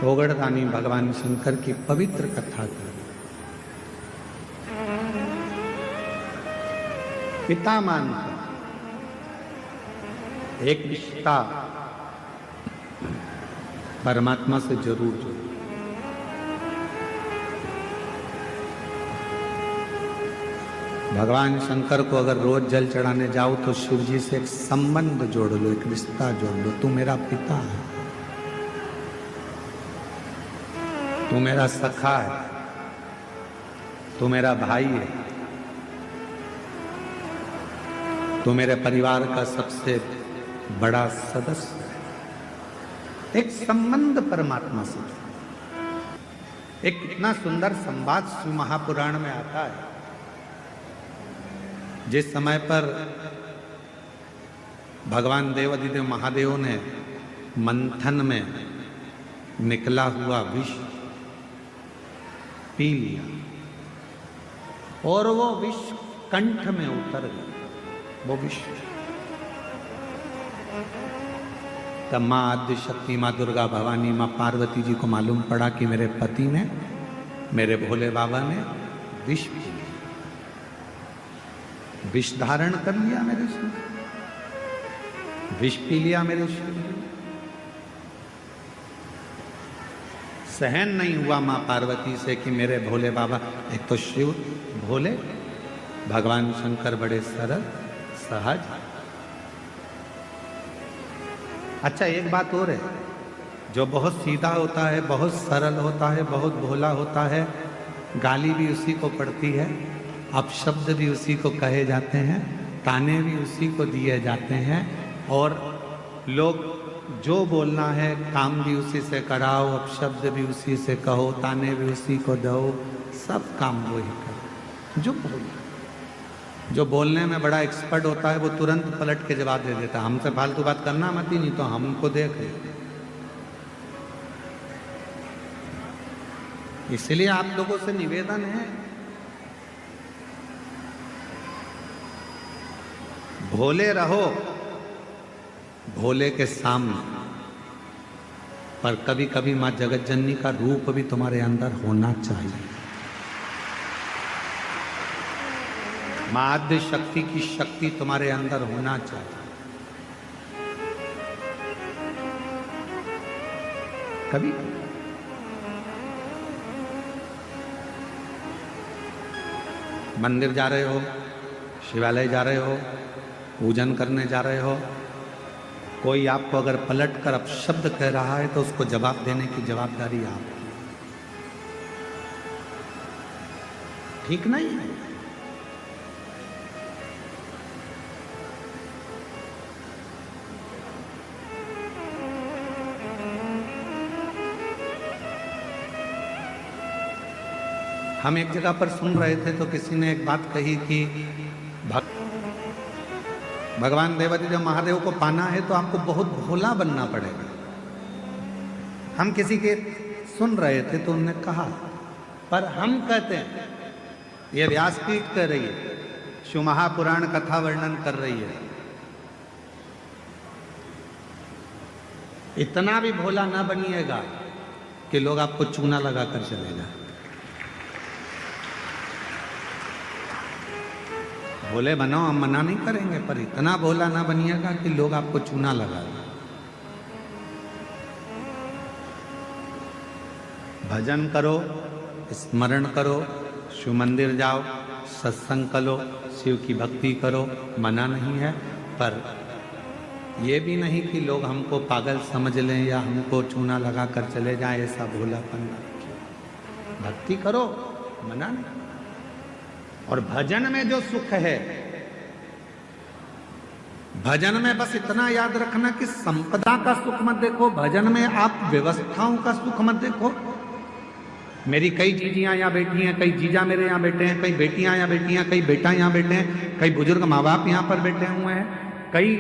ओगड़दानी भगवान शंकर की पवित्र कथा कर पिता मानकर एक रिश्ता परमात्मा से जरूर जोड़ो। भगवान शंकर को अगर रोज जल चढ़ाने जाओ तो शिव जी से एक संबंध जोड़ लो, एक रिश्ता जोड़ लो। तू मेरा पिता है, तू मेरा सखा है, तू मेरा भाई है, तू मेरे परिवार का सबसे बड़ा सदस्य है। एक संबंध परमात्मा से। एक कितना सुंदर संवाद शिव महापुराण में आता है। जिस समय पर भगवान देवाधिदेव महादेव ने मंथन में निकला हुआ विष पी लिया और वो विष कंठ में उतर गया, वो विष। तब माँ आद्य शक्ति, माँ दुर्गा भवानी, माँ पार्वती जी को मालूम पड़ा कि मेरे पति ने, मेरे भोले बाबा ने विष पी लिया, विष धारण कर लिया मेरे शरीर, विष पी लिया मेरे शरीर। सहन नहीं हुआ मां पार्वती से कि मेरे भोले बाबा, एक तो शिव भोले, भगवान शंकर बड़े सरल सहज। अच्छा एक बात और है, जो बहुत सीधा होता है, बहुत सरल होता है, बहुत भोला होता है, गाली भी उसी को पड़ती है, अपशब्द भी उसी को कहे जाते हैं, ताने भी उसी को दिए जाते हैं, और लोग जो बोलना है काम भी उसी से कराओ, अपशब्द भी उसी से कहो, ताने भी उसी को दो, सब काम वो ही करो। जो बोलने में बड़ा एक्सपर्ट होता है वो तुरंत पलट के जवाब दे देता है, हमसे फालतू बात करना मत ही, नहीं तो हमको देख ले। इसलिए आप लोगों से निवेदन है, भोले रहो भोले के सामने, पर कभी कभी मां जगत जननी का रूप भी तुम्हारे अंदर होना चाहिए। मां आद्य शक्ति की शक्ति तुम्हारे अंदर होना चाहिए। कभी मंदिर जा रहे हो, शिवालय जा रहे हो, पूजन करने जा रहे हो, कोई आपको अगर पलट कर अपशब्द कह रहा है तो उसको जवाब देने की जवाबदारी आपकी। ठीक नहीं है। हम एक जगह पर सुन रहे थे तो किसी ने एक बात कही कि भगवान देवाधिदेव महादेव को पाना है तो आपको बहुत भोला बनना पड़ेगा। हम किसी के सुन रहे थे तो उन्होंने कहा, पर हम कहते हैं, ये व्यासपीठ कह रही है, शिव महापुराण कथा वर्णन कर रही है, इतना भी भोला ना बनिएगा कि लोग आपको चूना लगा कर चले जाए। भोले बनो, हम मना नहीं करेंगे, पर इतना भोला ना बनिएगा कि लोग आपको चूना लगा दें। भजन करो, स्मरण करो, शिव मंदिर जाओ, सत्संग करो, शिव की भक्ति करो, मना नहीं है, पर यह भी नहीं कि लोग हमको पागल समझ लें या हमको चूना लगा कर चले जाएं, ऐसा भोलापन न रखिए। भक्ति करो, मना नहीं। और भजन में जो सुख है, भजन में बस इतना याद रखना कि संपदा का सुख मत देखो, भजन में आप व्यवस्थाओं का सुख मत देखो। मेरी कई जीजियां यहाँ बैठी हैं, कई जीजा मेरे यहाँ बैठे हैं, कई बेटियां यहाँ बैठी हैं, कई बेटा यहाँ बैठे हैं, कई बुजुर्ग माँ बाप यहाँ पर बैठे हुए हैं, कई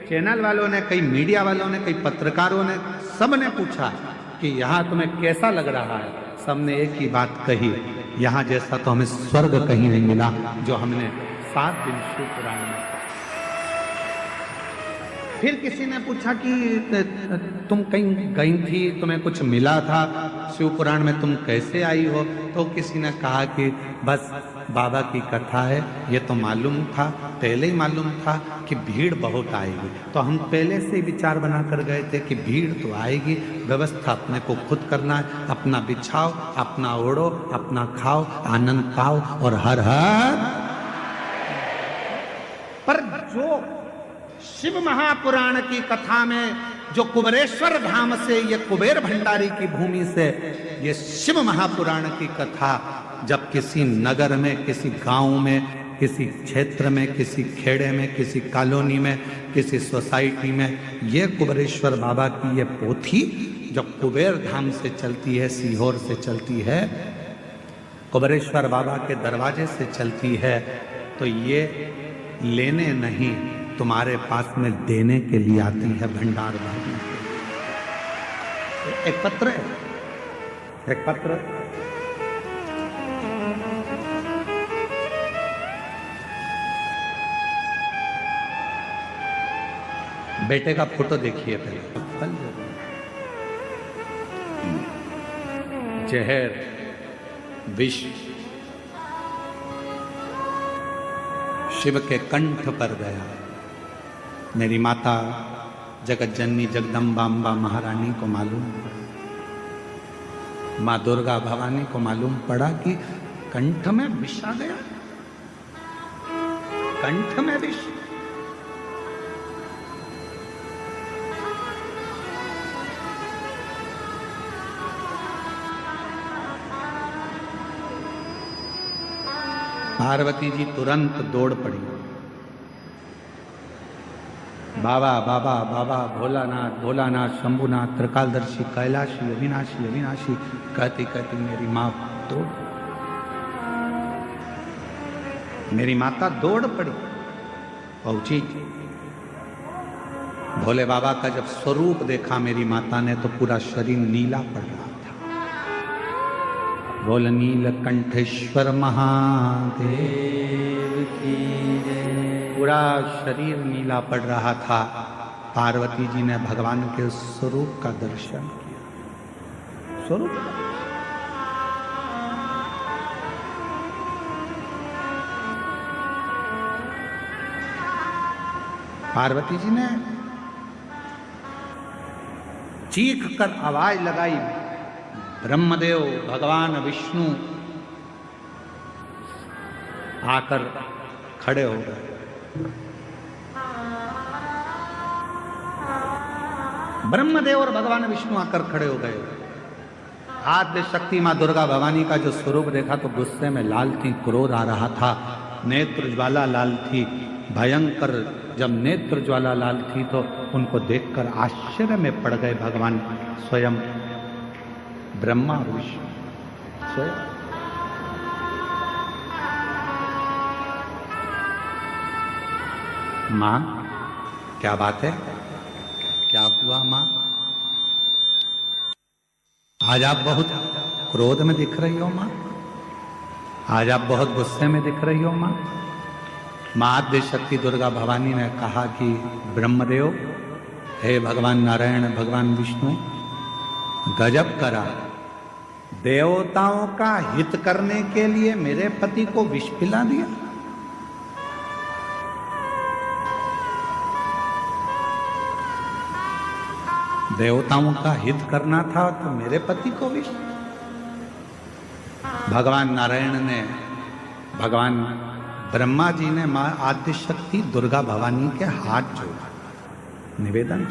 चैनल वालों ने, कई मीडिया वालों ने, कई पत्रकारों ने, सब ने पूछा कि यहाँ तुम्हें कैसा लग रहा है। सबने एक ही बात कही, यहाँ जैसा तो हमें स्वर्ग कहीं नहीं मिला जो हमने 7 दिन शिव पुराण में। फिर किसी ने पूछा कि तुम कहीं गई थी, तुम्हें कुछ मिला था, शिव पुराण में तुम कैसे आई हो? तो किसी ने कहा कि बस बाबा की कथा है, ये तो मालूम था, पहले ही मालूम था कि भीड़ बहुत आएगी, तो हम पहले से ही विचार बना कर गए थे कि भीड़ तो आएगी, व्यवस्था अपने को खुद करना है, अपना बिछाओ, अपना ओढ़ो, अपना खाओ, आनंद पाओ और हर हर। पर जो शिव महापुराण की कथा में जो कुबेरेश्वर धाम से, ये कुबेर भंडारी की भूमि से ये शिव महापुराण की कथा जब किसी नगर में, किसी गांव में, किसी क्षेत्र में, किसी खेड़े में, किसी कॉलोनी में, किसी सोसाइटी में, ये कुबेरेश्वर बाबा की ये पोथी जब कुबेर धाम से चलती है, सीहोर से चलती है, कुबेरेश्वर बाबा के दरवाजे से चलती है, तो ये लेने नहीं, तुम्हारे पास में देने के लिए आती है भंडार भरने। एक पत्र है, एक पत्र बेटे का फोटो देखिए पहले। जहर विष शिव के कंठ पर गया। मेरी माता जगत जननी जगदम्बा अम्बा महारानी को मालूम पड़ा, माँ दुर्गा भवानी को मालूम पड़ा कि कंठ में विष आ गया, कंठ में विष। पार्वती जी तुरंत दौड़ पड़ी, बाबा बाबा बाबा, भोलानाथ भोलानाथ, शंभुनाथ, त्रिकालदर्शी, कैलाशी, अविनाशी अविनाशी कहती कहती मेरी माँ दौड़, मेरी माता दौड़ पड़ी, पहुंची। भोले बाबा का जब स्वरूप देखा मेरी माता ने तो पूरा शरीर नीला पड़ रहा था। बोल नीलकंठेश्वर महादेव की जय। पूरा शरीर नीला पड़ रहा था। पार्वती जी ने भगवान के स्वरूप का दर्शन किया। स्वरूप पार्वती जी ने चीख कर आवाज लगाई, ब्रह्मदेव भगवान विष्णु आकर खड़े हो गए। ब्रह्मदेव और भगवान विष्णु आकर खड़े हो गए। आद्य शक्ति मां दुर्गा भवानी का जो स्वरूप देखा तो गुस्से में लाल थी, क्रोध आ रहा था, नेत्र ज्वाला लाल थी, भयंकर। जब नेत्र ज्वाला लाल थी तो उनको देखकर आश्चर्य में पड़ गए भगवान स्वयं ब्रह्मा विष्णु स्वयं। मां क्या बात है, क्या हुआ मां? आज आप बहुत क्रोध में दिख रही हो मां, आज आप बहुत गुस्से में दिख रही हो मां। मां आद्य शक्ति दुर्गा भवानी ने कहा कि ब्रह्मदेव, हे भगवान नारायण, भगवान विष्णु, गजब करा, देवताओं का हित करने के लिए मेरे पति को विष पिला दिया। देवताओं का हित करना था तो मेरे पति को विष। भगवान नारायण ने, भगवान ब्रह्मा जी ने मां आद्य शक्ति दुर्गा भवानी के हाथ जोड़ा, निवेदन,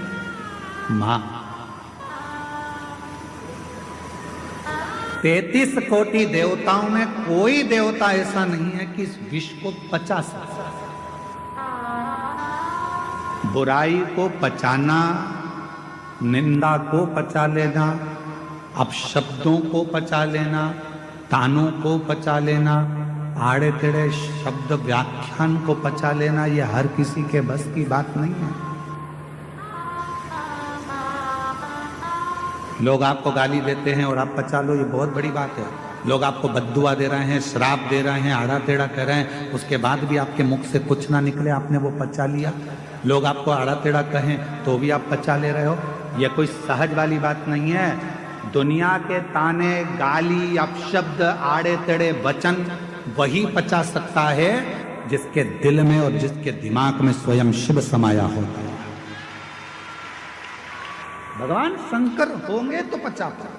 मां 33 कोटि देवताओं में कोई देवता ऐसा नहीं है कि इस विष को पचा सके। बुराई को पचाना, निंदा को पचा लेना, अपशब्दों को पचा लेना, तानों को पचा लेना, आड़े टेढ़े शब्द व्याख्यान को पचा लेना, यह हर किसी के बस की बात नहीं है। लोग आपको गाली देते हैं और आप पचा लो, ये बहुत बड़ी बात है। लोग आपको बद्दुआ दे रहे हैं, श्राप दे रहे हैं, आड़ा टेढ़ा कह रहे हैं, उसके बाद भी आपके मुख से कुछ ना निकले, आपने वो पचा लिया, लोग आपको आड़ा टेढ़ा कहें तो भी आप पचा ले रहे हो। यह कोई सहज वाली बात नहीं है। दुनिया के ताने, गाली, अपशब्द, आड़े टेढ़े वचन वही पचा सकता है जिसके दिल में और जिसके दिमाग में स्वयं शिव समाया होता है। भगवान शंकर होंगे तो पचा पाए।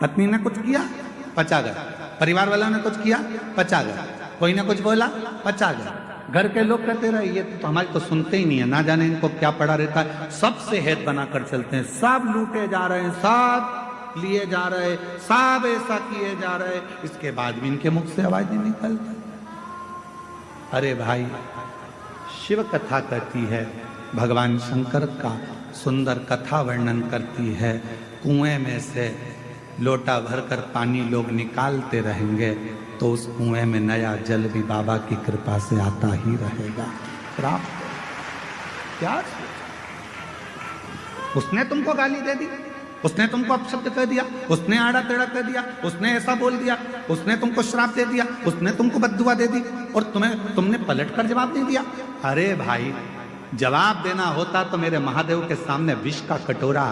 पत्नी ने कुछ किया, पचा गया। परिवार वालों ने कुछ किया, पचा गया। कोई ने कुछ बोला, पचा गया। घर के लोग कहते रहे ये तो हमारी तो सुनते ही नहीं है, ना जाने इनको क्या पड़ा रहता है, सबसे हेत बनाकर चलते हैं, सब लूटे जा रहे हैं, सब लिए जा रहे, सब ऐसा किए जा रहे, इसके बाद भी इनके मुख से आवाज नहीं निकलती। अरे भाई, शिव कथा कहती है, भगवान शंकर का सुंदर कथा वर्णन करती है। कुएं में से लोटा भरकर पानी लोग निकालते रहेंगे तो उस कुएं में नया जल भी बाबा की कृपा से आता ही रहेगा। प्राप्त क्या? उसने तुमको गाली दे दी, उसने तुमको अपशब्द कह दिया, उसने आड़ा टेढ़ा कह दिया, उसने ऐसा बोल दिया, उसने तुमको श्राप दे दिया, उसने तुमको बद्दुआ दे दी और तुमने पलट कर जवाब नहीं दिया। अरे भाई, जवाब देना होता तो मेरे महादेव के सामने विष का कटोरा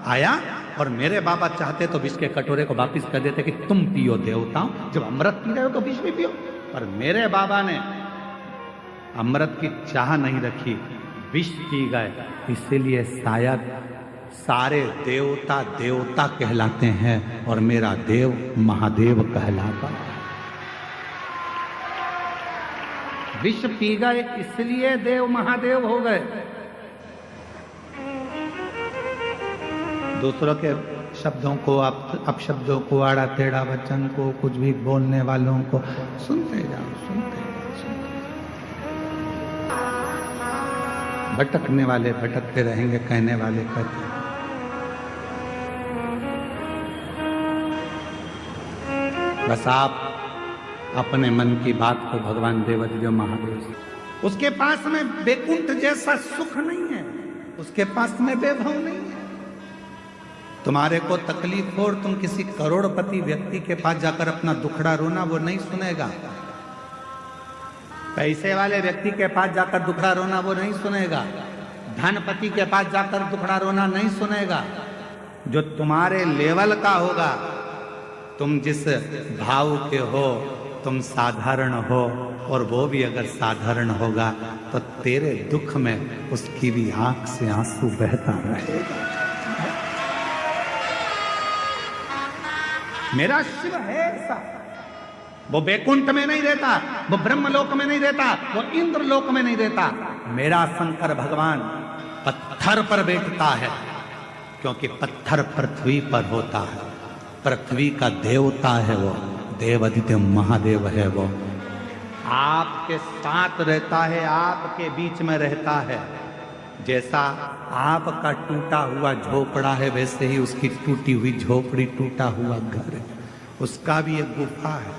आया और मेरे बाबा चाहते तो विष के कटोरे को वापिस कर देते कि तुम पियो देवताओं, जब अमृत पी रहे हो तो विष भी पियो। पर मेरे बाबा ने अमृत की चाह नहीं रखी, विष पी गए। इसीलिए शायद सारे देवता देवता कहलाते हैं और मेरा देव महादेव कहलाता। विष पी गए इसलिए देव महादेव हो गए। दूसरों के शब्दों को, अपशब्दों को, आड़ा टेढ़ा वचन को, कुछ भी बोलने वालों को सुनते जाओ, सुनते भटकने वाले भटकते रहेंगे, कहने वाले कहते। बस आप अपने मन की बात को भगवान देवाधिदेव महादेव से, उसके पास में वैकुंठ जैसा सुख नहीं है, उसके पास में वैभव नहीं है। तुम्हारे को तकलीफ हो और तुम किसी करोड़पति व्यक्ति के पास जाकर अपना दुखड़ा रोना, वो नहीं सुनेगा। पैसे वाले व्यक्ति के पास जाकर दुखड़ा रोना वो नहीं सुनेगा। धनपति के पास जाकर दुखड़ा रोना नहीं सुनेगा। जो तुम्हारे लेवल का होगा, तुम जिस भाव के हो, तुम साधारण हो, और वो भी अगर साधारण होगा तो तेरे दुख में उसकी भी आंख से आंसू बहता रहेगा। मेरा शिव है ऐसा, वो बैकुंठ में नहीं रहता, वो ब्रह्मलोक में नहीं रहता, वो इंद्रलोक में नहीं रहता। मेरा शंकर भगवान पत्थर पर बैठता है, क्योंकि पत्थर पृथ्वी पर होता है। पृथ्वी का देवता है वो, देवाधिदेव महादेव है वो। आपके साथ रहता है, आपके बीच में रहता है। जैसा आपका टूटा हुआ झोपड़ा है, वैसे ही उसकी टूटी हुई झोपड़ी, टूटा हुआ घर है, उसका भी एक गुफा है।